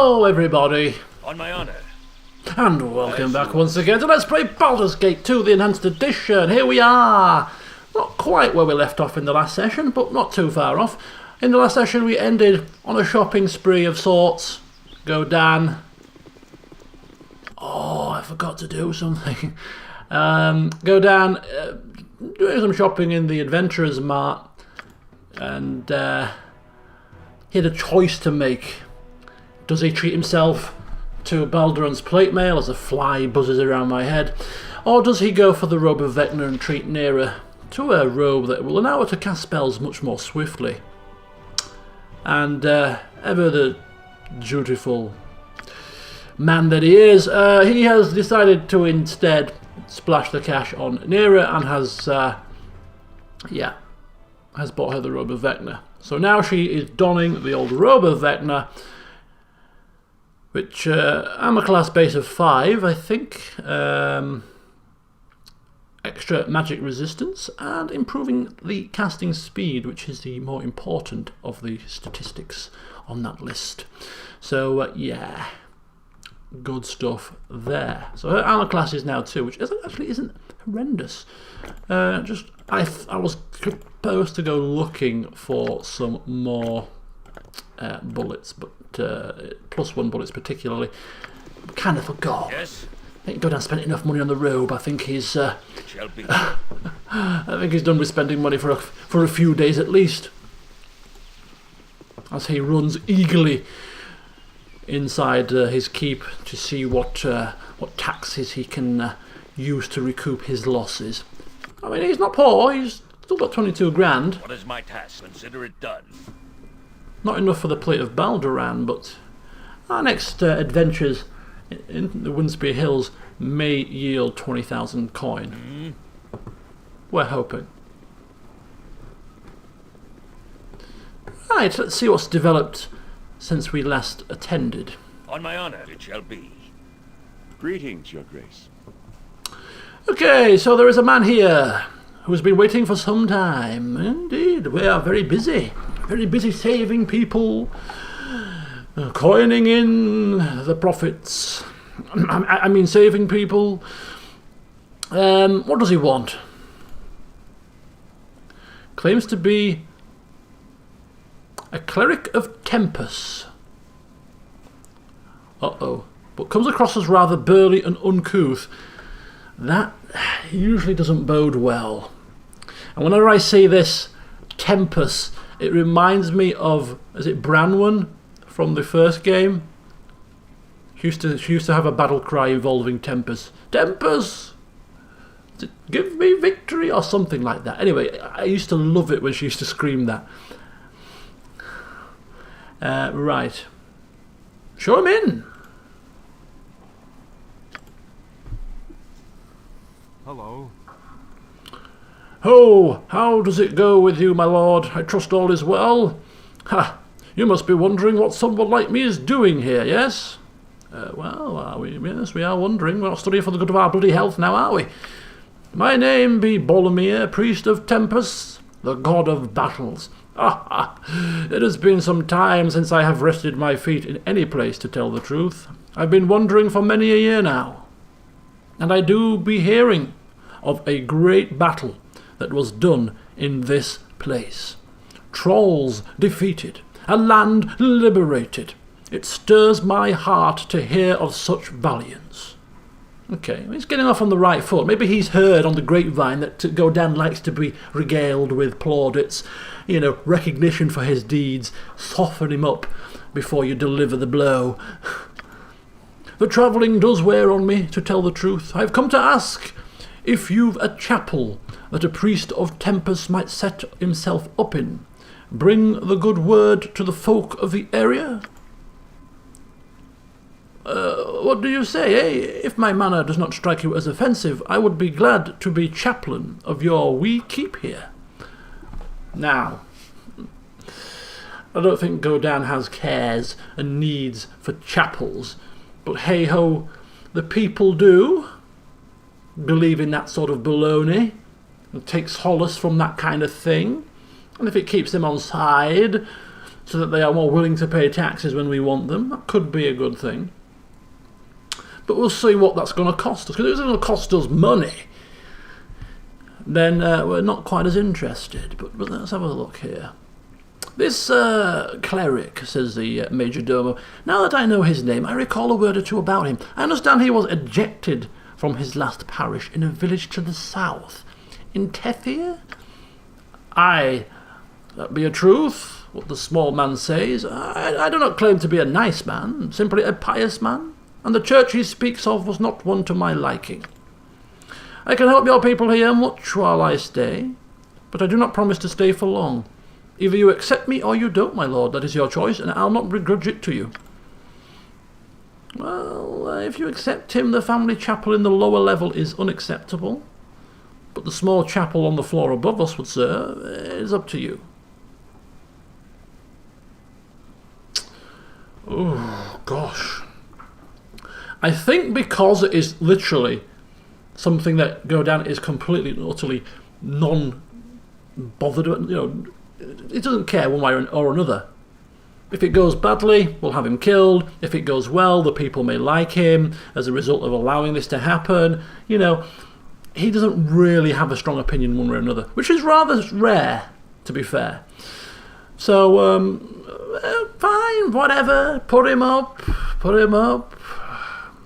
Hello everybody, On my honor. and welcome back once again to Let's Play Baldur's Gate 2, the Enhanced Edition. Here we are, not quite where we left off in the last session, but not too far off. In the last session we ended on a shopping spree of sorts. Godan. Oh, I forgot to do something. Godan doing some shopping in the Adventurers Mart, and he had a choice to make. Does he treat himself to Baldur's plate mail as a fly buzzes around my head, or does he go for the robe of Vecna and treat Nera to a robe that will allow her to cast spells much more swiftly? And ever the dutiful man that he is, he has decided to instead splash the cash on Nera and has bought her the robe of Vecna. So now she is donning the old robe of Vecna, which I'm a class base of 5, I think. Extra magic resistance and improving the casting speed, which is the more important of the statistics on that list. So yeah, good stuff there. So her armor class is now 2, which actually isn't horrendous. I was supposed to go looking for some more bullets, but +1 bullets particularly. Kind of forgot. Yes. I think Godan spent enough money on the robe. I think he's. It shall be. I think he's done with spending money for a few days at least. As he runs eagerly inside his keep to see what taxes he can use to recoup his losses. I mean, he's not poor. He's still got 22 grand. What is my task? Consider it done. Not enough for the plate of Baldur, but our next adventures in the Windspear Hills may yield 20,000 coin. We're hoping. Right, let's see what's developed since we last attended. On my honor, it shall be. Greetings, Your Grace. Okay, so there is a man here who's been waiting for some time. Indeed, we are very busy saving people, coining in the profits. I mean saving people. What does he want? Claims to be a cleric of Tempus. Uh-oh. But comes across as rather burly and uncouth. That usually doesn't bode well. And whenever I see this Tempus, it reminds me of, is it Branwen from the first game? She used to have a battle cry involving Tempus. Tempus! Give me victory, or something like that. Anyway, I used to love it when she used to scream that. Right. Show him in! Hello. Oh, how does it go with you, my lord? I trust all is well. Ha! You must be wondering what someone like me is doing here, yes? Well, are we? Yes, we are wondering. We're not studying for the good of our bloody health now, are we? My name be Boromir, priest of Tempus, the god of battles. It has been some time since I have rested my feet in any place, to tell the truth. I've been wandering for many a year now, and I do be hearing of a great battle that was done in this place. Trolls defeated, a land liberated. It stirs my heart to hear of such valiance. Okay, he's getting off on the right foot. Maybe he's heard on the grapevine that Godan likes to be regaled with plaudits, recognition for his deeds. Soften him up before you deliver the blow. The travelling does wear on me, to tell the truth. I've come to ask if you've a chapel that a priest of Tempus might set himself up in. Bring the good word to the folk of the area. What do you say, eh? If my manner does not strike you as offensive, I would be glad to be chaplain of your wee keep here. Now, I don't think Godan has cares and needs for chapels, but hey-ho, the people do believe in that sort of baloney and take solace from that kind of thing. And if it keeps them on side, so that they are more willing to pay taxes when we want them. That could be a good thing. But we'll see what that's going to cost us. Because if it's going to cost us money, then we're not quite as interested. But let's have a look here. This cleric, says the majordomo, now that I know his name, I recall a word or two about him. I understand he was ejected from his last parish in a village to the south. In Tethia? Aye, that be a truth, what the small man says. I do not claim to be a nice man, simply a pious man, and the church he speaks of was not one to my liking. I can help your people here much while I stay, but I do not promise to stay for long. Either you accept me or you don't, my lord. That is your choice, and I'll not begrudge it to you. Well, if you accept him, the family chapel in the lower level is unacceptable, but the small chapel on the floor above us would serve. It's up to you. Oh, gosh. I think because it is literally something that Godan is completely and utterly non-bothered, it doesn't care one way or another. If it goes badly, we'll have him killed. If it goes well, the people may like him as a result of allowing this to happen. He doesn't really have a strong opinion one way or another, which is rather rare, to be fair. So, fine, whatever. Put him up.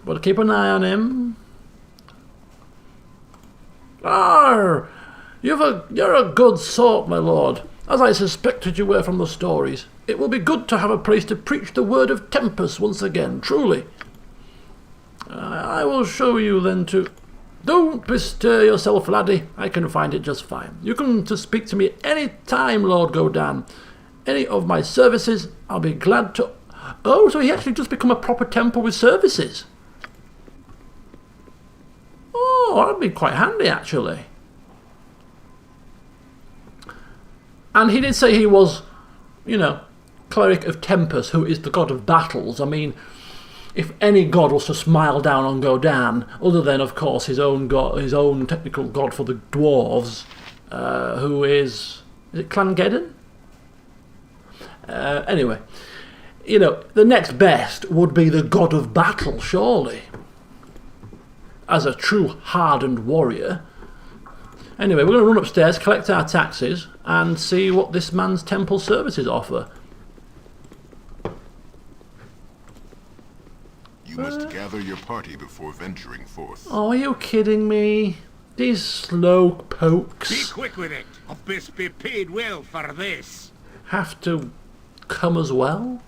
But keep an eye on him. Arr! You're a good sort, my lord, as I suspected you were from the stories. It will be good to have a place to preach the word of Tempest once again, truly. I will show you then to... Don't bestir yourself, laddie. I can find it just fine. You can to speak to me any time, Lord Godan. Any of my services, I'll be glad to... Oh, so he actually just become a proper temple with services. Oh, that'd be quite handy, actually. And he did say he was, cleric of Tempest, who is the god of battles. I mean, if any god was to smile down on Godan, other than, of course, his own god, his own technical god for the dwarves, who is it Clangeddon? Anyway, the next best would be the god of battle, surely. As a true hardened warrior. Anyway, we're going to run upstairs, collect our taxes, and see what this man's temple services offer. You must gather your party before venturing forth. Oh, are you kidding me? These slow Be pokes quick with it, or best be paid well for this. have to come as well?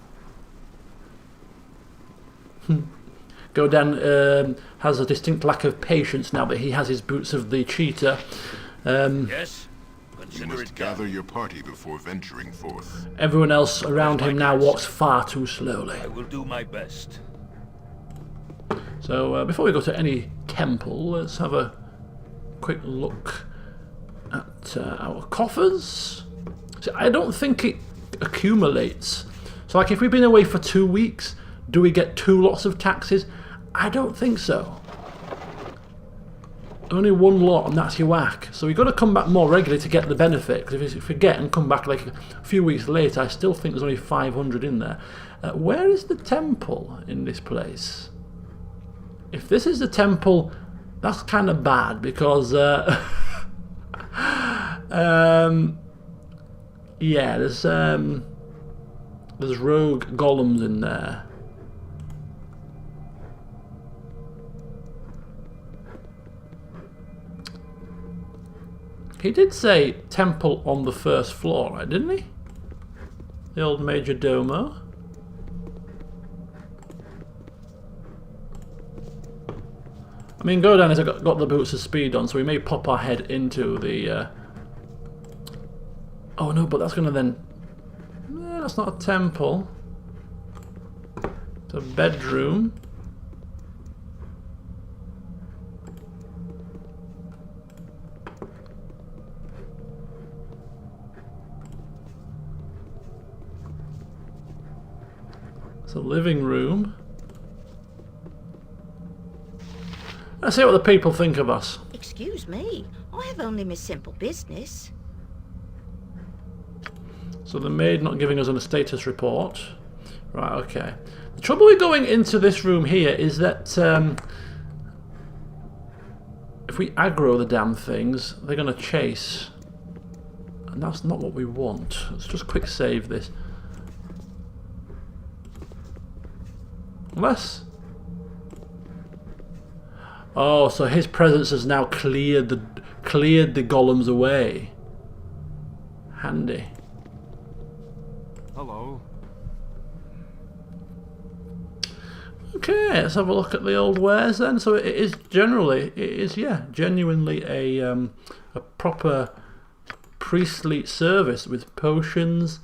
Godan has a distinct lack of patience now that he has his boots of the cheetah. Yes? You Consider must it gather done. your party before venturing forth. Everyone else around him now walks far too slowly. I will do my best. So before we go to any temple, let's have a quick look at our coffers. So I don't think it accumulates. So like if we've been away for 2 weeks, do we get 2 lots of taxes? I don't think so. Only 1 lot, and that's your whack. So we've got to come back more regularly to get the benefit. Because if you forget and come back like a few weeks later, I still think there's only 500 in there. Where is the temple in this place? If this is the temple, that's kind of bad because yeah, there's rogue golems in there. He did say temple on the 1st floor, right, didn't he? The old Major Domo. I mean, Godan has got the boots of speed on, so we may pop our head into the... Oh no, but that's going to then... that's not a temple. It's a bedroom. It's a living room. Let's see what the people think of us. Excuse me, I have only my simple business. So the maid not giving us a status report. Right, okay. The trouble with going into this room here is that if we aggro the damn things, they're going to chase. And that's not what we want. Let's just quick save this. Unless... Oh, so his presence has now cleared the golems away. Handy. Hello. Okay, let's have a look at the old wares then. So it is generally, yeah, genuinely a proper priestly service with potions.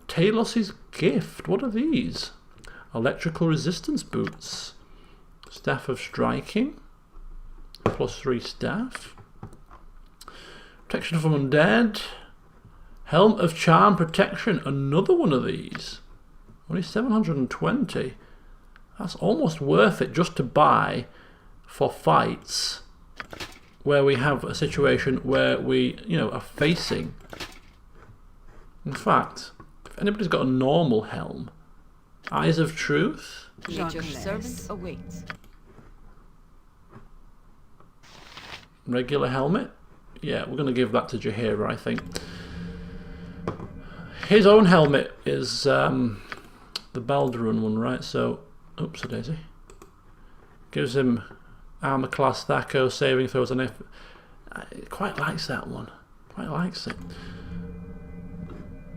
Talos's gift. What are these? Electrical resistance boots. Staff of striking. +3 staff. Protection from undead. Helm of charm protection. Another one of these. Only 720. That's almost worth it just to buy for fights where we have a situation where we, you know, are facing. In fact, if anybody's got a normal helm, Eyes of Truth. Your servant awaits. Regular helmet. Yeah, we're going to give that to Jaheira, I think. His own helmet is the Baldur one, right? So, oops, a daisy. Gives him armor class, Thaco, saving throws, and if quite likes that one. Quite likes it.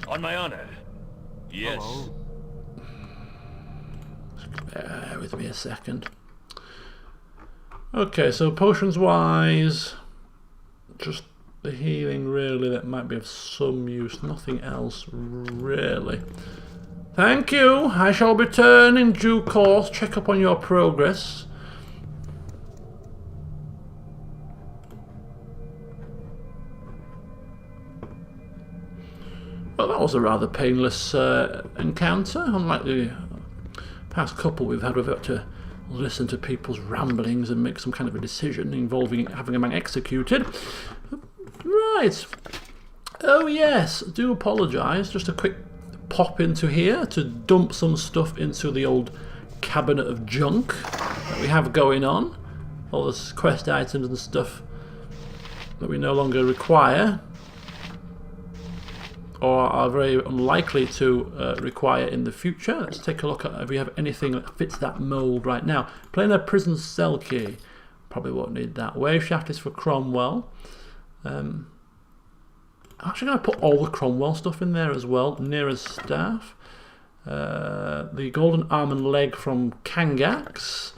On my honor. Yes. Hello. Bear with me a second. Okay, so potions wise, just the healing really that might be of some use, nothing else really. Thank you, I shall return in due course, check up on your progress. Well, that was a rather painless encounter, unlike the past couple we've had. We've had to listen to people's ramblings and make some kind of a decision involving having a man executed. Right. Oh yes, do apologise. Just a quick pop into here to dump some stuff into the old cabinet of junk that we have going on. All this quest items and stuff that we no longer require, or are very unlikely to require in the future. Let's take a look at if we have anything that fits that mould right now. Planar prison cell key. Probably won't need that. Wave shaft is for Cromwell. I'm actually going to put all the Cromwell stuff in there as well. Nearest staff. The golden arm and leg from Kangax.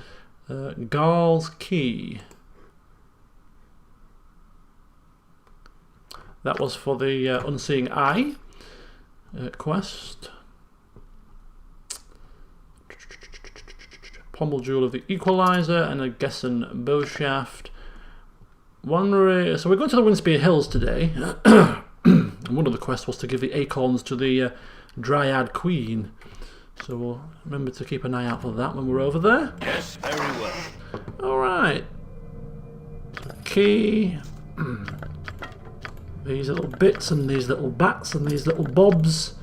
Garl's key. That was for the Unseeing Eye quest. Pommel Jewel of the Equalizer and a Gessen bow shaft. So we're going to the Windspear Hills today. And one of the quests was to give the acorns to the Dryad Queen. So we'll remember to keep an eye out for that when we're over there. Yes, very well. Alright. Key. These little bits and these little bats and these little bobs.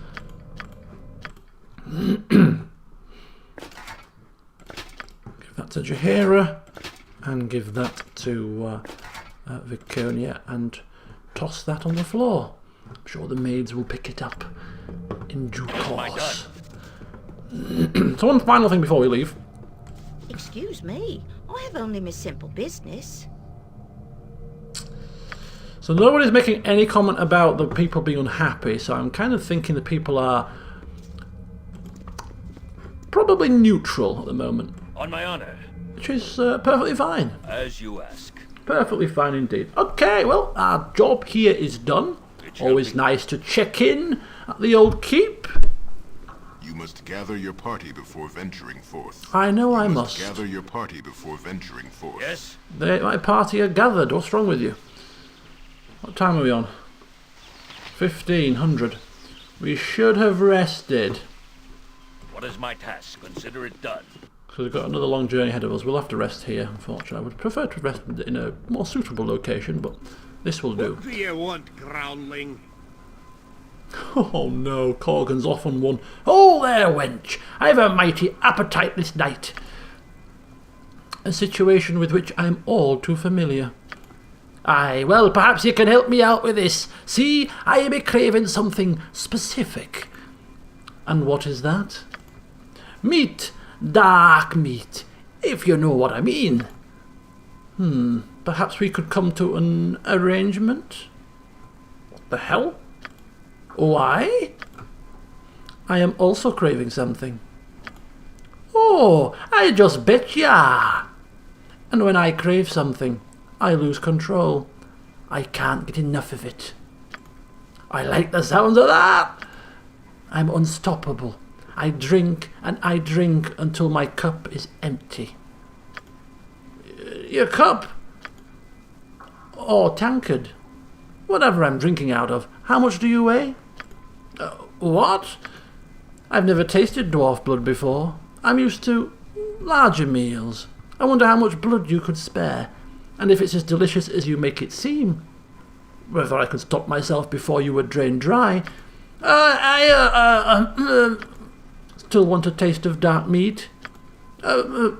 Give that to Jaheira and give that to Viconia and toss that on the floor. I'm sure the maids will pick it up in due course. So one final thing before we leave. Excuse me, I have only my simple business. So nobody's making any comment about the people being unhappy, so I'm kind of thinking the people are probably neutral at the moment. On my honor. Which is perfectly fine. As you ask. Perfectly fine indeed. Okay, well, our job here is done. Always nice to check in at the old keep. You must gather your party before venturing forth. I know I must. Gather your party before venturing forth. Yes. My party are gathered. What's wrong with you? What time are we on? 1500. We should have rested. What is my task? Consider it done. Because we've got another long journey ahead of us. We'll have to rest here, unfortunately. I would prefer to rest in a more suitable location, but this will do. What do you want, groundling? Oh no, Corgan's off on one. Oh there, wench, I've a mighty appetite this night. A situation with which I'm all too familiar. Aye, well, perhaps you can help me out with this. See, I be craving something specific. And what is that? Meat, dark meat, if you know what I mean. Perhaps we could come to an arrangement? What the hell? Why? I am also craving something. Oh, I just bet ya. And when I crave something, I lose control. I can't get enough of it. I like the sounds of that. I'm unstoppable. I drink and I drink until my cup is empty. Your cup? Or tankard? Whatever I'm drinking out of. How much do you weigh? What? I've never tasted dwarf blood before. I'm used to larger meals. I wonder how much blood you could spare, and if it's as delicious as you make it seem. Whether I can stop myself before you were drained dry. I still want a taste of dark meat. Give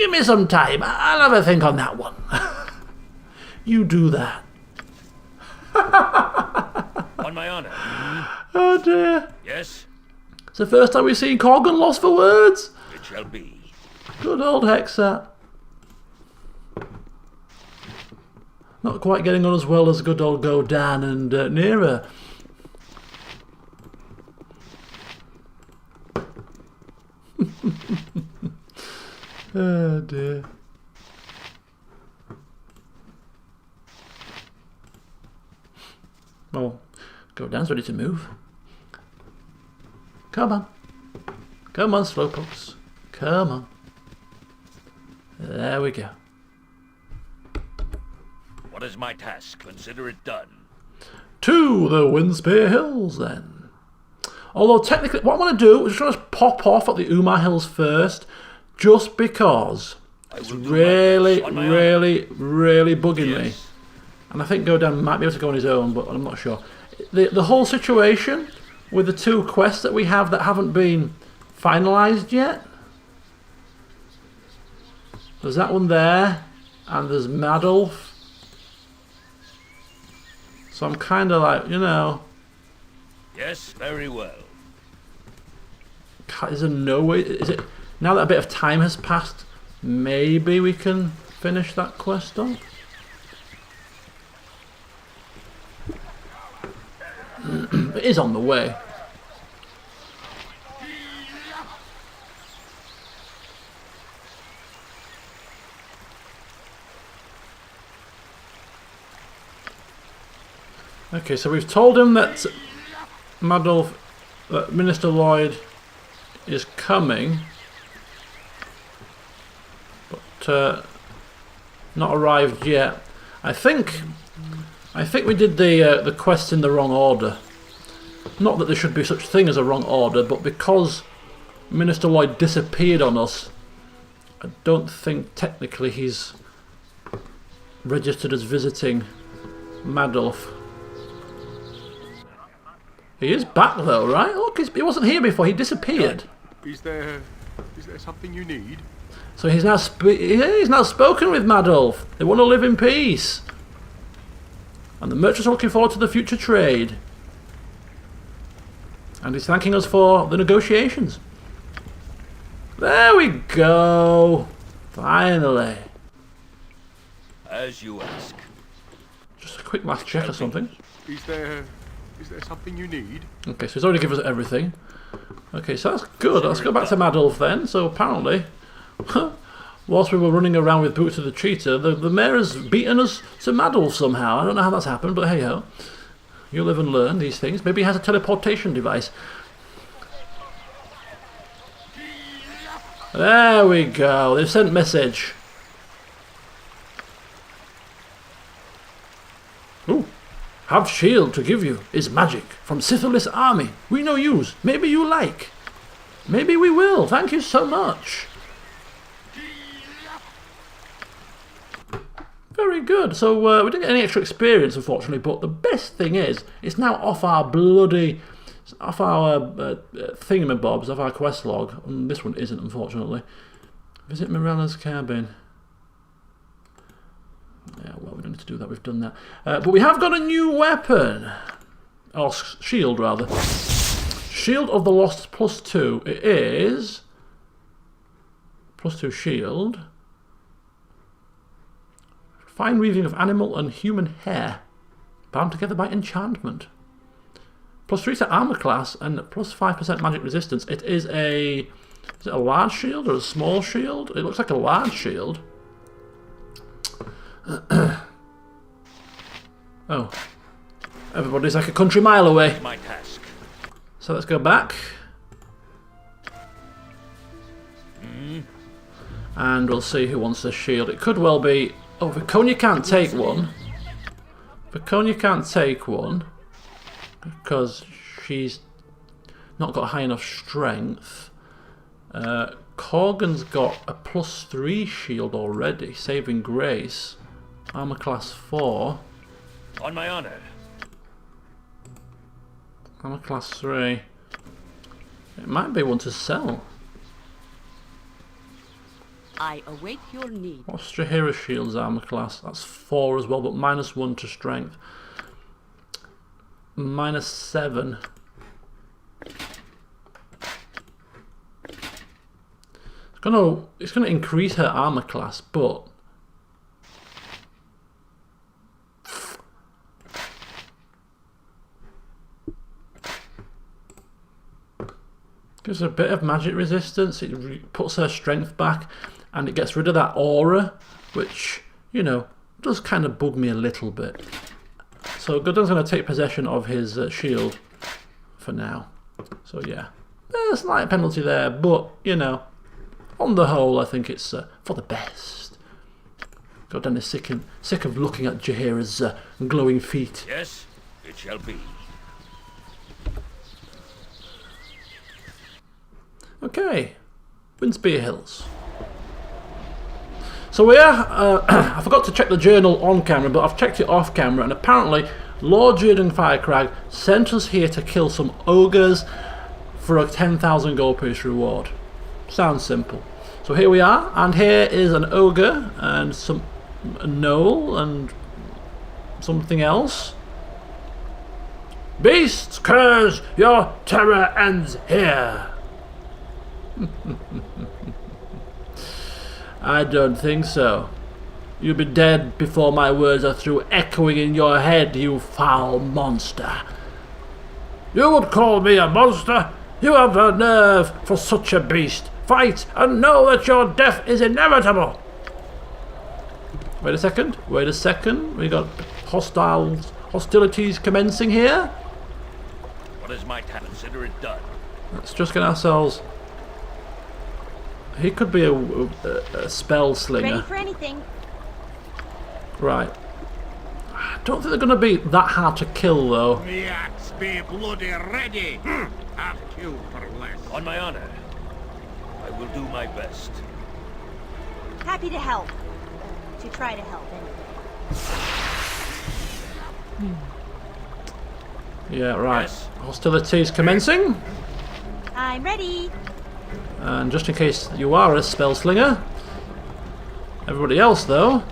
me some time. I'll have a think on that one. You do that. On my honor. Oh dear. Yes, It's the first time we've seen Corgan lost for words. it shall be. Good old Hexat. Not quite getting on as well as good old Godan and Nera. Oh dear. Well, Godan's ready to move. Come on. Come on, slowpokes. Come on. There we go. What is my task? Consider it done. To the Windspear Hills, then. Although, technically, what I want to do is just pop off at the Umar Hills first, just because it's really bugging me. Yes. And I think Godan might be able to go on his own, but I'm not sure. The whole situation with the two quests that we have that haven't been finalised yet. There's that one there, and there's Madolf. So I'm kind of like, you know, Yes, very well. is there no way? Is it now that a bit of time has passed? Maybe we can finish that quest up. It is on the way. Okay, so we've told him that Madolf, Minister Lloyd, is coming, but not arrived yet. I think we did the quest in the wrong order. Not that there should be such thing as a wrong order, but because Minister Lloyd disappeared on us, I don't think technically he's registered as visiting Madolf. He is back though, right? Look, he wasn't here before. He disappeared. Is there something you need? So he's now he's now spoken with Madolf. They want to live in peace, and the merchants are looking forward to the future trade. And he's thanking us for the negotiations. There we go. Finally. As you ask. Just a quick math check or something. Is there something you need? Okay, so he's already given us everything. Okay, so that's good. Let's go back to Madolf then. So apparently, whilst we were running around with Boots of the Cheetah, the mayor has beaten us to Madolf somehow. I don't know how that's happened, but hey ho. You live and learn these things. Maybe he has a teleportation device. There we go. They've sent message. Ooh. Have shield to give you is magic from Sitherless army. We no use. Maybe you like. Maybe we will. Thank you so much. Very good. So we didn't get any extra experience, unfortunately, but the best thing is, it's now off our thingamabobs, off our quest log. And this one isn't, unfortunately. Visit Mirella's cabin. Yeah, well, we don't need to do that, we've done that. But we have got a new weapon. Or shield, rather. Shield of the Lost +2. It is... +2 shield. Fine weaving of animal and human hair. Bound together by enchantment. +3 to armor class and +5% magic resistance. It is a... Is it a large shield or a small shield? It looks like a large shield. Oh. Everybody's like a country mile away. My task. So let's go back. And we'll see who wants the shield. It could well be... Oh, Viconia can't take one. Viconia can't take one. Because she's not got high enough strength. Corgan's got a +3 shield already. Saving Grace. Armor class 4. On my honor. Armor class 3. It might be one to sell. I await your need. What's Jaheira's shield's armor class? That's 4 as well, but -1 to strength. -7. It's gonna increase her armor class, but gives her a bit of magic resistance. It puts her strength back, and it gets rid of that aura, which, you know, does kind of bug me a little bit. So Godan's going to take possession of his shield for now. So yeah, a slight penalty there, but, you know, on the whole, I think it's for the best. Godan is sick of looking at Jaheira's glowing feet. Yes, it shall be. Okay, Windspear Hills. So we're, I forgot to check the journal on camera, but I've checked it off camera, and apparently Lord Godan Firehammer sent us here to kill some ogres for a 10,000 gold piece reward. Sounds simple. So here we are, and here is an ogre and a gnoll and something else. Beasts, curs, your terror ends here. I don't think so. You'll be dead before my words are through echoing in your head, you foul monster. You would call me a monster? You have the nerve for such a beast. Fight and know that your death is inevitable. Wait a second. We got hostilities commencing here. What is my task? Consider it done. Let's just get ourselves... He could be a spell slinger. Ready for anything. Right. I don't think they're going to be that hard to kill, though. The axe be bloody ready. Half killed for less. On my honor. I will do my best. Happy to help. To try to help, anyway. Yeah, right. Yes. Hostilities commencing. I'm ready. And just in case you are a spell slinger, everybody else, though.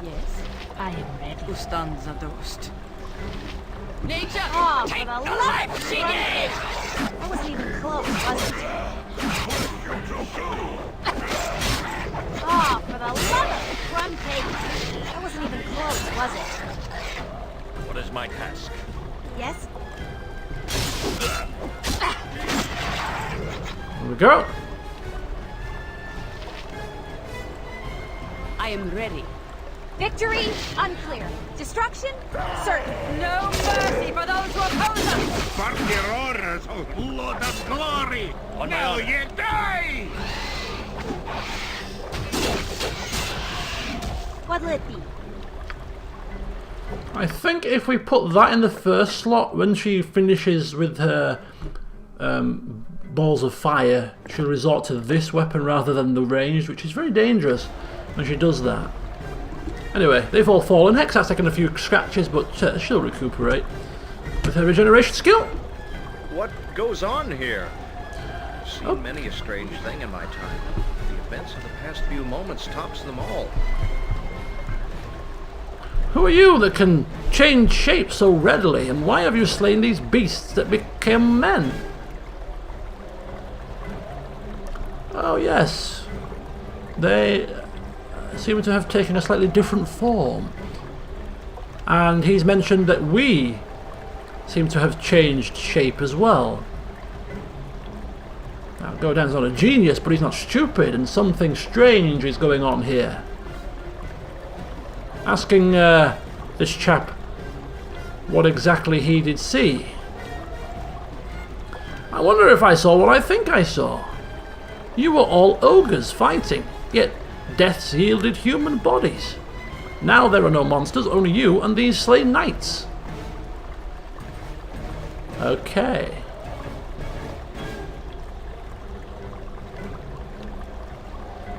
Yes, I am ready. Who stands a dust? Nature! Oh, for the love of Shiggy! That wasn't even close, was it? Oh, for the love of crumb cake! That wasn't even close, was it? What is my task? Yes? Here we go. I am ready. Victory? Unclear. Destruction? Certain. No mercy for those who oppose us! For your orders, oh Lord of glory! On my Now honor. ye die! What'll it be? I think if we put that in the first slot, when she finishes with her balls of fire, she'll resort to this weapon rather than the ranged, which is very dangerous when she does that. Anyway, they've all fallen. Hexat's taken a few scratches, but she'll recuperate with her regeneration skill. What goes on here? I've seen many a strange thing in my time. The events of the past few moments tops them all. Who are you that can change shape so readily, and why have you slain these beasts that became men? Oh yes, they seem to have taken a slightly different form. And he's mentioned that we seem to have changed shape as well. Now, Godan's not a genius, but he's not stupid, and something strange is going on here. Asking this chap what exactly he did see. I wonder if I saw what I think I saw. You were all ogres fighting, yet death's yielded human bodies. Now there are no monsters, only you and these slain knights. Okay.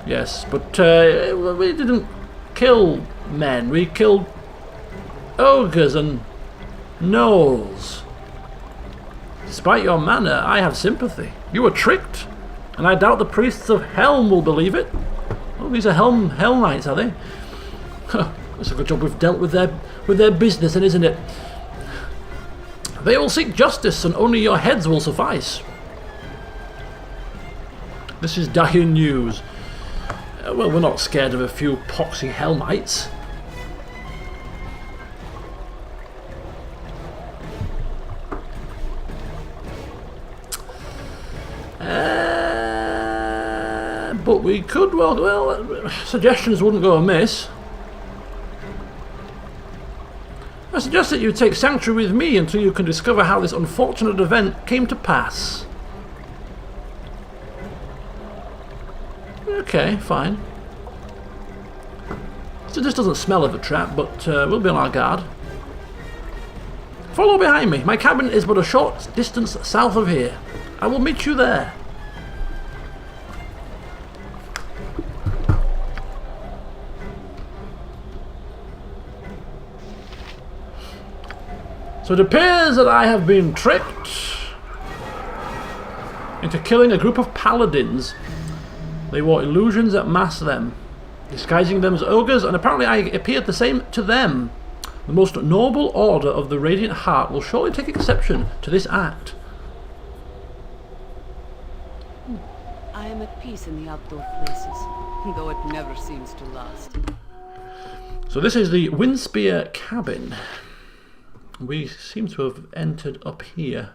Yes, but we didn't kill men, we killed ogres and gnolls. Despite your manner, I have sympathy. You were tricked, and I doubt the priests of Helm will believe it. Oh, these are Hell Knights, are they? It's a good job we've dealt with their business, then, isn't it? They will seek justice, and only your heads will suffice. This is dire news. Well, we're not scared of a few poxy Helmites. But we could, well, suggestions wouldn't go amiss. I suggest that you take sanctuary with me until you can discover how this unfortunate event came to pass. Okay, fine. So this doesn't smell of a trap, but we'll be on our guard. Follow behind me. My cabin is but a short distance south of here. I will meet you there. So it appears that I have been tricked into killing a group of paladins. They wore illusions that masked them, disguising them as ogres, and apparently I appeared the same to them. The most noble order of the Radiant Heart will surely take exception to this act. I am at peace in the outdoor places, though it never seems to last. So this is the Windspear cabin. We seem to have entered up here.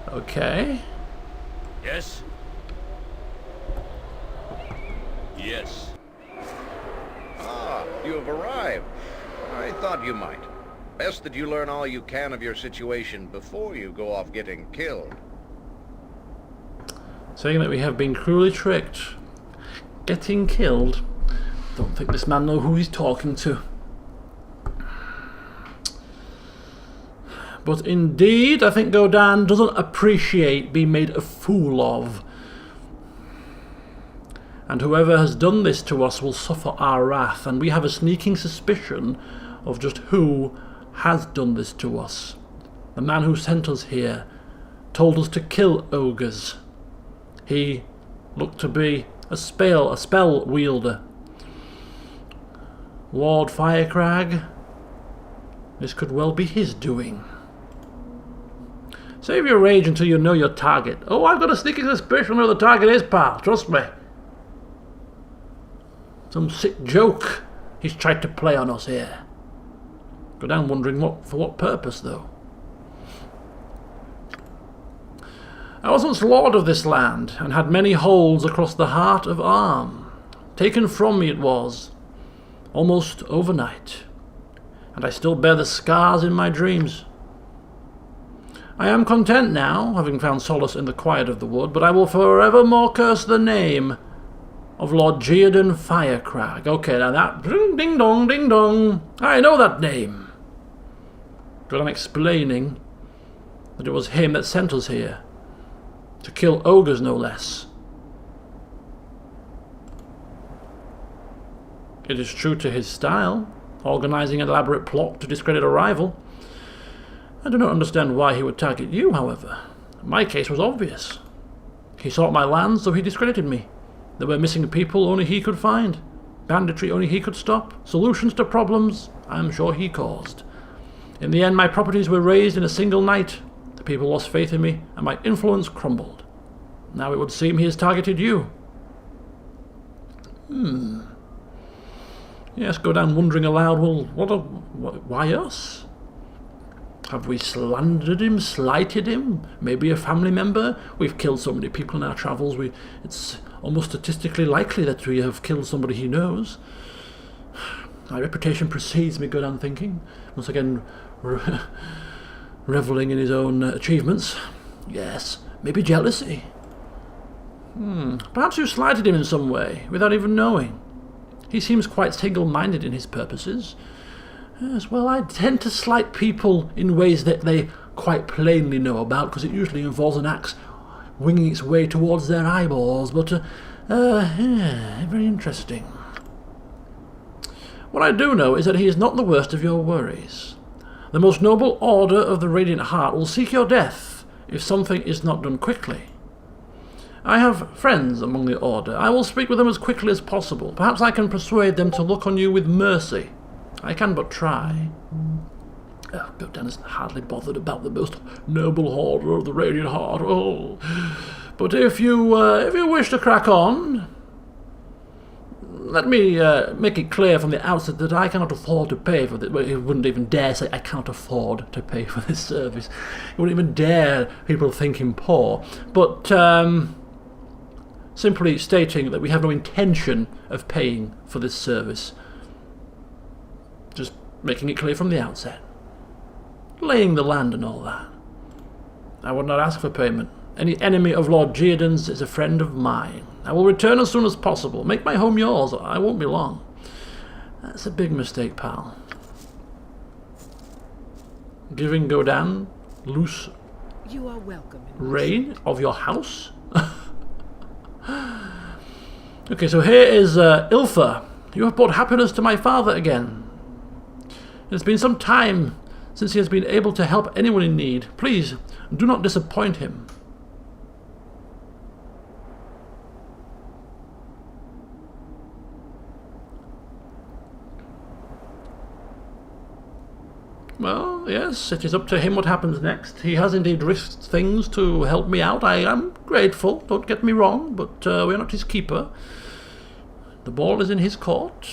Okay. Yes? Yes. Ah, you have arrived. I thought you might. Best that you learn all you can of your situation before you go off getting killed. Saying that we have been cruelly tricked. Getting killed. Don't think this man knows who he's talking to. But indeed, I think Godan doesn't appreciate being made a fool of. And whoever has done this to us will suffer our wrath, and we have a sneaking suspicion of just who has done this to us. The man who sent us here told us to kill ogres. He looked to be a spell wielder. Lord Firecrag, this could well be his doing. Save your rage until you know your target. Oh, I've got a sneaking suspicion who the target is, pal. Trust me. Some sick joke he's tried to play on us here. Go down wondering for what purpose, though. I was once lord of this land, and had many holds across the heart of Arm. Taken from me it was, almost overnight, and I still bear the scars in my dreams. I am content now, having found solace in the quiet of the wood, but I will forevermore curse the name of Lord Godan Firecrag. Okay, now that... Ding dong, ding dong. I know that name. But I'm explaining that it was him that sent us here. To kill ogres, no less. It is true to his style, organising an elaborate plot to discredit a rival. I do not understand why he would target you, however. My case was obvious. He sought my land, so he discredited me. There were missing people only he could find. Banditry only he could stop. Solutions to problems I am sure he caused. In the end, my properties were razed in a single night. The people lost faith in me, and my influence crumbled. Now it would seem he has targeted you. Yes, Godan wondering aloud, well, why us? Have we slandered him, slighted him? Maybe a family member? We've killed so many people in our travels, it's almost statistically likely that we have killed somebody he knows. My reputation precedes me, Godan thinking, once again revelling in his own achievements. Yes, maybe jealousy. Perhaps you slighted him in some way, without even knowing. He seems quite single-minded in his purposes. Yes, well, I tend to slight people in ways that they quite plainly know about, because it usually involves an axe winging its way towards their eyeballs, but, very interesting. What I do know is that he is not the worst of your worries. The most noble order of the Radiant Heart will seek your death if something is not done quickly. I have friends among the Order. I will speak with them as quickly as possible. Perhaps I can persuade them to look on you with mercy. I can but try. Godan is hardly bothered about the most noble order of the Radiant Heart. Oh. But if you wish to crack on, let me make it clear from the outset that I cannot afford to pay for this. Well, he wouldn't even dare say I cannot afford to pay for this service. He wouldn't even dare people think him poor. But simply stating that we have no intention of paying for this service. Just making it clear from the outset. Laying the land and all that. I would not ask for payment. Any enemy of Lord Geodan's is a friend of mine. I will return as soon as possible. Make my home yours. I won't be long. That's a big mistake, pal. Giving Godan loose You are welcome. reign of your house? Okay, so here is Ilfa. You have brought happiness to my father again. It has been some time since he has been able to help anyone in need. Please, do not disappoint him. Well, yes, it is up to him what happens next. He has indeed risked things to help me out. I am grateful, don't get me wrong, but we're not his keeper. The ball is in his court.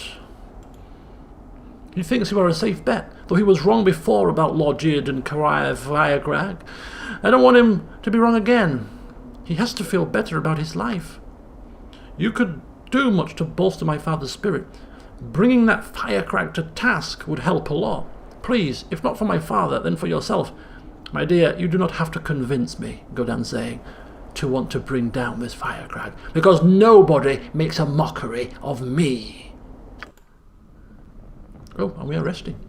He thinks you are a safe bet, though he was wrong before about Lord Geodan Firehammer. I don't want him to be wrong again. He has to feel better about his life. You could do much to bolster my father's spirit. Bringing that Firecrag to task would help a lot. Please, if not for my father, then for yourself. My dear, you do not have to convince me, Godan saying, to want to bring down this Firecrag, because nobody makes a mockery of me. Oh, and we are resting.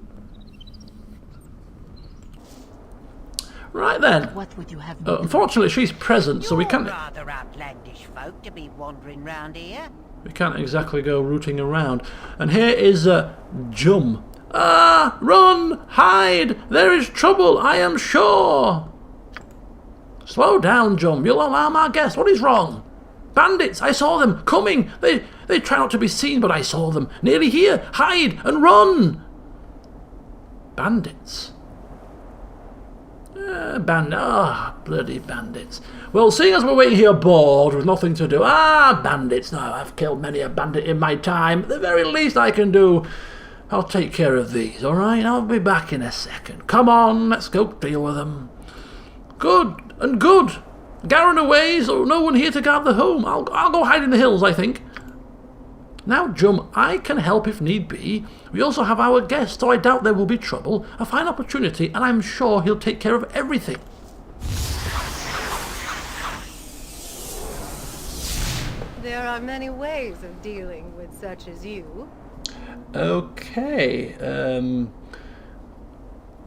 Right then. What would you have? Unfortunately, she's present, so we can't. Rather outlandish folk to be wandering round here. We can't exactly go rooting around. And here is Jum. Ah! Run! Hide! There is trouble, I am sure! Slow down, Jum. You'll alarm our guests. What is wrong? Bandits! I saw them! Coming! They try not to be seen, but I saw them. Nearly here! Hide and run! Bandits? Bloody bandits. Well, seeing as we're waiting here bored with nothing to do. Bandits. No, I've killed many a bandit in my time. At the very least I can do, I'll take care of these, alright? I'll be back in a second. Come on, let's go deal with them. Good and good. Garen away, so no one here to guard the home. I'll go hide in the hills, I think. Now, Jum, I can help if need be. We also have our guest, so I doubt there will be trouble. A fine opportunity, and I'm sure he'll take care of everything. There are many ways of dealing with such as you. Okay,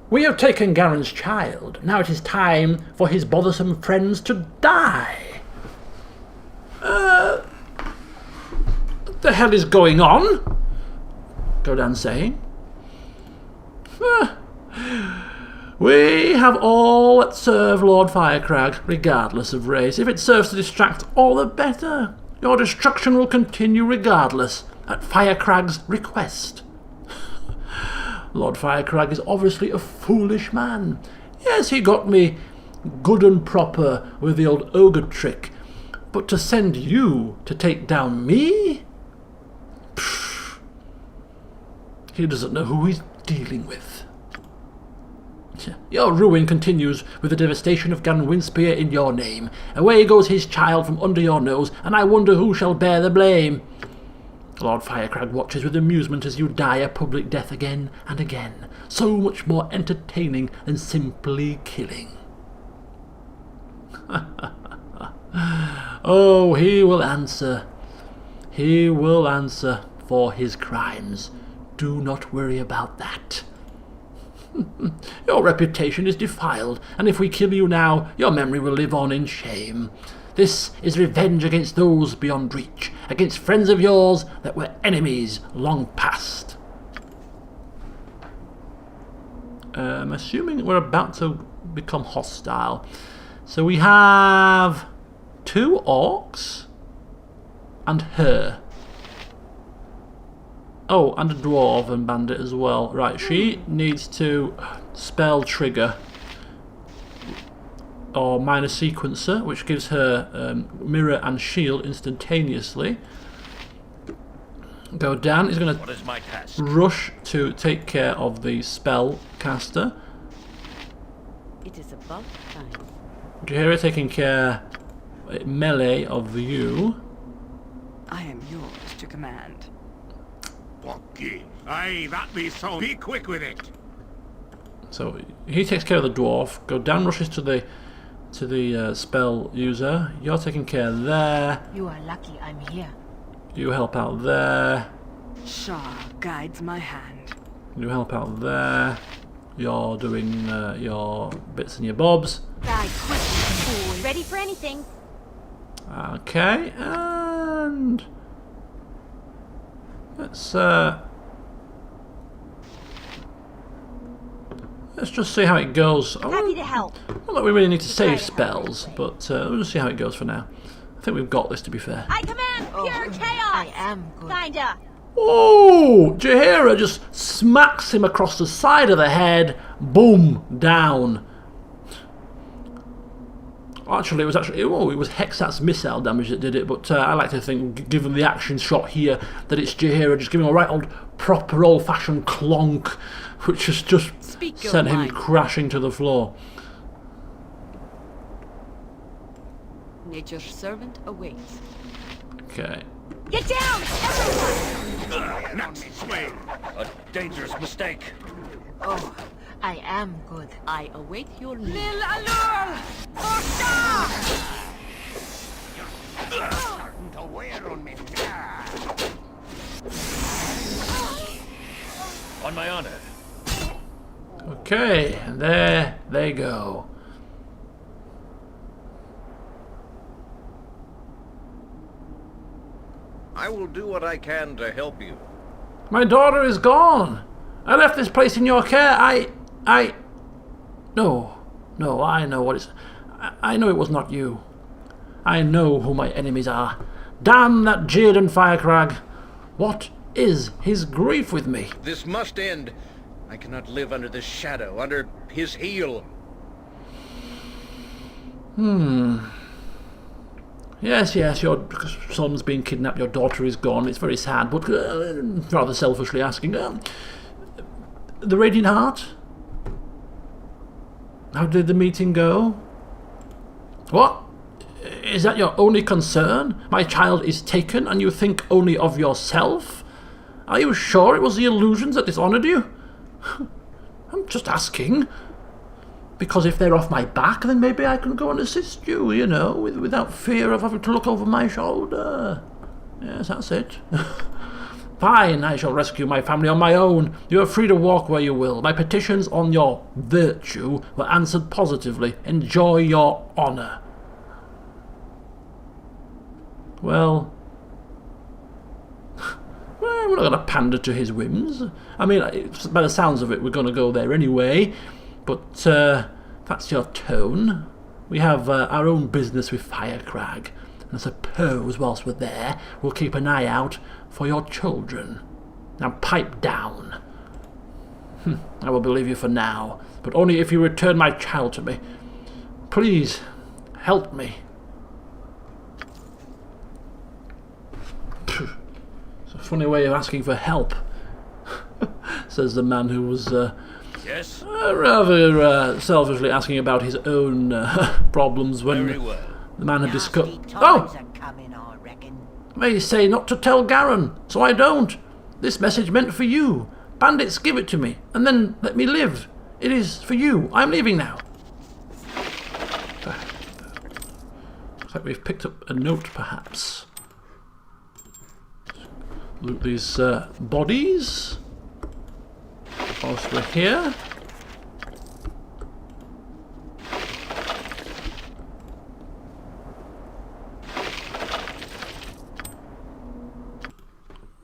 we have taken Garen's child. Now it is time for his bothersome friends to die. What the hell is going on? Godan saying? We have all that serve Lord Firecrag, regardless of race. If it serves to distract, all the better. Your destruction will continue regardless, at Firecrag's request. Lord Firecrag is obviously a foolish man. Yes, he got me good and proper with the old ogre trick, but to send you to take down me? Pfft. He doesn't know who he's dealing with. Your ruin continues with the devastation of Windspear in your name. Away goes his child from under your nose, and I wonder who shall bear the blame. Lord Firecrag watches with amusement as you die a public death again and again, so much more entertaining than simply killing. Oh, he will answer. He will answer for his crimes. Do not worry about that. Your reputation is defiled, and if we kill you now, your memory will live on in shame. This is revenge against those beyond reach, against friends of yours that were enemies long past. I'm assuming we're about to become hostile. So we have 2 orcs and her. Oh, and a dwarven bandit as well. Right, she needs to spell trigger or minor sequencer, which gives her mirror and shield instantaneously. Godan is going What is my task? rush to take care of the spell caster. It is about time. Jaheira taking care melee of you. I am yours to command. Okay. Aye, that be so. Be quick with it. So he takes care of the dwarf. Godan rushes to the spell user. You're taking care there. You are lucky I'm here. You help out there. Shah guides my hand. You help out there. You're doing your bits and your bobs. Die quick, fool. Ready for anything. Okay, and let's just see how it goes. Happy to help. Not that we really need to save spells, but we'll just see how it goes for now. I think we've got this, to be fair. I command pure chaos. I am good. Kinda. Oh, Jaheira just smacks him across the side of the head. Boom, down. Actually, it was Hexat's missile damage that did it, but I like to think, given the action shot here, that it's Jaheira just giving a right old, proper old-fashioned clonk, which has just sent him crashing to the floor. Nature's servant awaits. Okay. Get down, everyone! Next swing. A dangerous mistake. Oh, I am good. I await your lead. Lil Allure! To wear on me. On my honor. Okay, and there they go. I will do what I can to help you. My daughter is gone. I left this place in your care. No, I know what it's... I know it was not you. I know who my enemies are. Damn that Godan Firecrag. What is his grief with me? This must end. I cannot live under this shadow, under his heel. Yes, your son's been kidnapped, your daughter is gone. It's very sad, but rather selfishly asking. The Radiant Heart? How did the meeting go? What? Is that your only concern? My child is taken and you think only of yourself? Are you sure it was the illusions that dishonoured you? I'm just asking. Because if they're off my back, then maybe I can go and assist you, you know, without fear of having to look over my shoulder. Yes, that's it. Fine, I shall rescue my family on my own. You are free to walk where you will. My petitions on your virtue were answered positively. Enjoy your honour. Well, Well, we're not going to pander to his whims. I mean, by the sounds of it, we're going to go there anyway. But that's your tone. We have our own business with Firecrag. And I suppose whilst we're there, we'll keep an eye out for your children. Now pipe down. I will believe you for now, but only if you return my child to me. Please, help me. It's a funny way of asking for help, says the man who was Yes? rather selfishly asking about his own problems when Very well. the man had discovered... Times Oh! are coming, I reckon. They say not to tell Garen, so I don't. This message meant for you. Bandits, give it to me, and then let me live. It is for you. I'm leaving now. Looks like we've picked up a note, perhaps. Loot these bodies whilst we're here.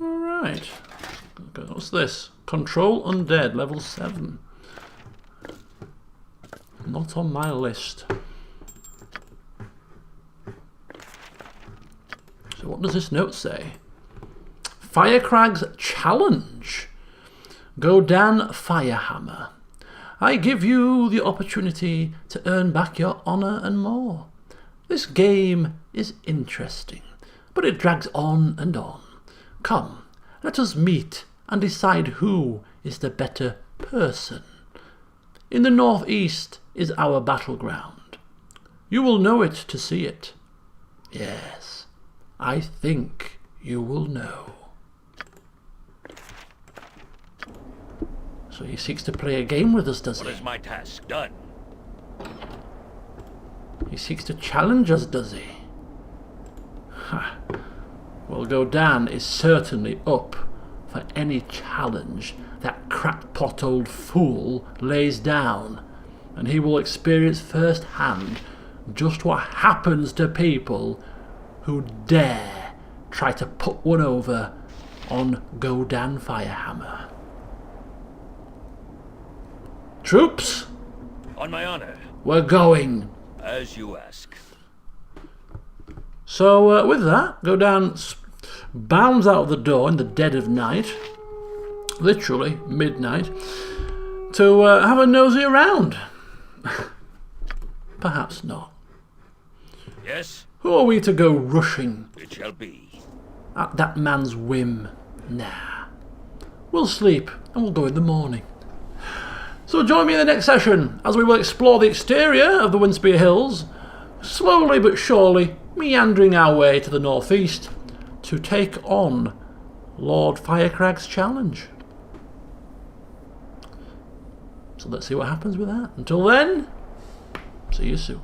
Alright. What's this? Control Undead, level 7. Not on my list. So what does this note say? Firecrag's Challenge. Godan Firehammer. I give you the opportunity to earn back your honour and more. This game is interesting, but it drags on and on. Come, let us meet and decide who is the better person. In the northeast is our battleground. You will know it to see it. Yes, I think you will know. So he seeks to play a game with us, does he? What is my task? Done. He seeks to challenge us, does he? Ha. Well, Godan is certainly up for any challenge that crackpot old fool lays down, and he will experience firsthand just what happens to people who dare try to put one over on Godan Firehammer. Troops, On my honor. we're going. As you ask. So with that, Godan bounds out of the door in the dead of night, literally midnight, to have a nosy around. Perhaps not. Yes? Who are we to go rushing It shall be. at that man's whim? Nah. We'll sleep and we'll go in the morning. So join me in the next session as we will explore the exterior of the Windspear Hills, slowly but surely meandering our way to the northeast to take on Lord Firecrag's challenge. So let's see what happens with that. Until then, see you soon.